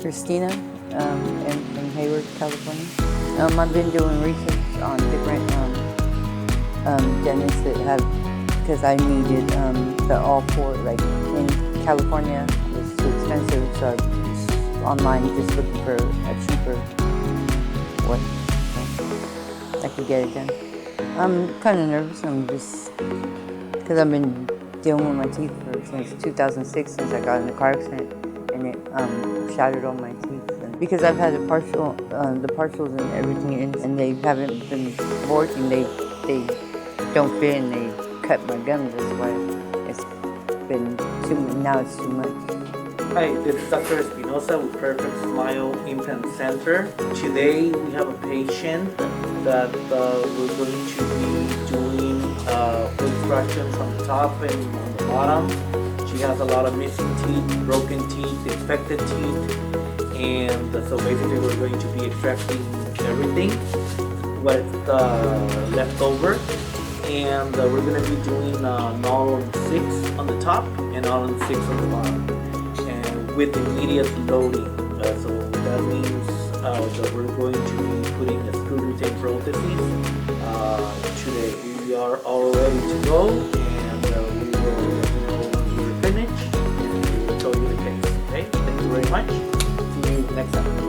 Christina in Hayward, California. I've been doing research on different dentists that have, because I needed the all four, like in California it's too expensive, so I was online just looking for a cheaper one. I could get it done. I'm kind of nervous. I'm just, because I've been dealing with my teeth since 2006, since I got in a car accident, and it shattered all my teeth. And because I've had the partials and everything, and they haven't been working, they don't fit, and they cut my gums. That's why it's been too much. Now it's too much. Hi, this is Dr. Espinosa with Perfect Smile Implant Center. Today we have a patient that we're going to be doing extractions on the top and on the bottom. She has a lot of missing teeth, broken teeth, infected teeth, and so basically we're going to be extracting everything, what's left over. And we're going to be doing all on 6 on the top and all on 6 on the bottom, and with immediate loading. So that means that we're going to be putting a screw retained prosthesis today. We are all ready to go, and we will let you know when we're finished, and we will show you the case. Okay, thank you very much. See you next time.